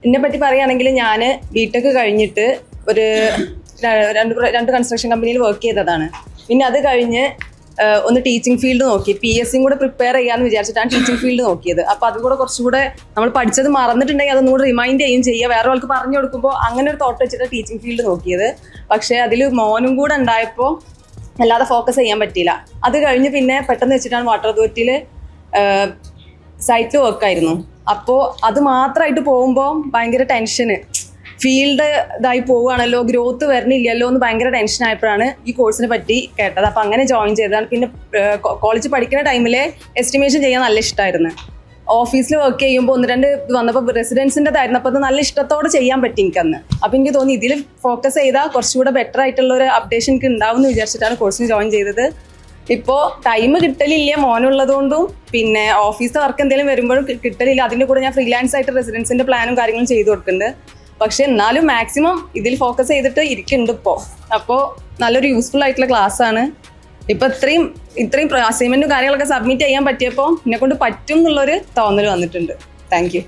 എന്നെ പറ്റി പറയുകയാണെങ്കിൽ ഞാൻ ബിടെക് കഴിഞ്ഞിട്ട് ഒരു രണ്ട് കൺസ്ട്രക്ഷൻ കമ്പനിയിൽ വർക്ക് ചെയ്തതാണ്. പിന്നെ അത് കഴിഞ്ഞ് ഒന്ന് ടീച്ചിങ് ഫീൽഡ് നോക്കി, PSC കൂടെ പ്രിപ്പയർ ചെയ്യാമെന്ന് വിചാരിച്ചിട്ടാണ് ടീച്ചിങ് ഫീൽഡ് നോക്കിയത്. അപ്പോൾ അതുകൂടെ കുറച്ചുകൂടെ നമ്മൾ പഠിച്ചത് മറന്നിട്ടുണ്ടെങ്കിൽ അതൊന്നുകൂടെ റിമൈൻഡ് ചെയ്യുക, വേറെ ആൾക്ക് പറഞ്ഞു കൊടുക്കുമ്പോൾ അങ്ങനെ ഒരു തോട്ട് വെച്ചിട്ട് ടീച്ചിങ് ഫീൽഡ് നോക്കിയത്. പക്ഷേ അതിൽ മോനും കൂടെ ഉണ്ടായപ്പോൾ അല്ലാതെ ഫോക്കസ് ചെയ്യാൻ പറ്റിയില്ല. അത് കഴിഞ്ഞ് പിന്നെ പെട്ടെന്ന് വെച്ചിട്ടാണ് വാട്ടർ അതോറിറ്റിയിൽ സൈറ്റിൽ വർക്കായിരുന്നു. അപ്പോൾ അത് മാത്രമായിട്ട് പോകുമ്പോൾ ഭയങ്കര ടെൻഷന്, ഫീൽഡ് ഇതായി പോവുകയാണല്ലോ, ഗ്രോത്ത് വരണില്ലല്ലോ എന്ന് ഭയങ്കര ടെൻഷൻ ആയപ്പോഴാണ് ഈ കോഴ്സിനെ പറ്റി കേട്ടത്. അപ്പം അങ്ങനെ ജോയിൻ ചെയ്തതാണ്. പിന്നെ കോളേജ് പഠിക്കുന്ന ടൈമിൽ എസ്റ്റിമേഷൻ ചെയ്യാൻ നല്ല ഇഷ്ടമായിരുന്നു. ഓഫീസിൽ വർക്ക് ചെയ്യുമ്പോൾ 1-2 ഇത് വന്നപ്പോൾ റെസിഡൻസിൻ്റെതായിരുന്നപ്പോൾ അത് നല്ല ഇഷ്ടത്തോടെ ചെയ്യാൻ പറ്റി എനിക്കന്ന്. അപ്പം എനിക്ക് തോന്നി ഇതിൽ ഫോക്കസ് ചെയ്താൽ കുറച്ചുകൂടെ ബെറ്റർ ആയിട്ടുള്ള ഒരു അപ്ഡേഷൻ എനിക്ക് ഉണ്ടാവും എന്ന് വിചാരിച്ചിട്ടാണ് കോഴ്സിന് ജോയിൻ ചെയ്തത്. ഇപ്പോൾ ടൈം കിട്ടലില്ല മോനുള്ളതുകൊണ്ടും, പിന്നെ ഓഫീസിലെ വർക്ക് എന്തെങ്കിലും വരുമ്പോഴും കിട്ടലില്ല. അതിൻ്റെ കൂടെ ഞാൻ ഫ്രീലാൻസ് ആയിട്ട് റെസിഡൻസിൻ്റെ പ്ലാനും കാര്യങ്ങളും ചെയ്തു കൊടുക്കുന്നുണ്ട്. പക്ഷെ എന്നാലും മാക്സിമം ഇതിൽ ഫോക്കസ് ചെയ്തിട്ട് ഇരിക്കുന്നുണ്ട് ഇപ്പോൾ. അപ്പോൾ നല്ലൊരു യൂസ്ഫുൾ ആയിട്ടുള്ള ക്ലാസ് ആണ്. ഇപ്പം ഇത്രയും അസൈൻമെൻറ്റും കാര്യങ്ങളൊക്കെ സബ്മിറ്റ് ചെയ്യാൻ പറ്റിയപ്പോൾ എന്നെ കൊണ്ട് പറ്റും എന്നുള്ളൊരു തോന്നൽ വന്നിട്ടുണ്ട്. Thank you.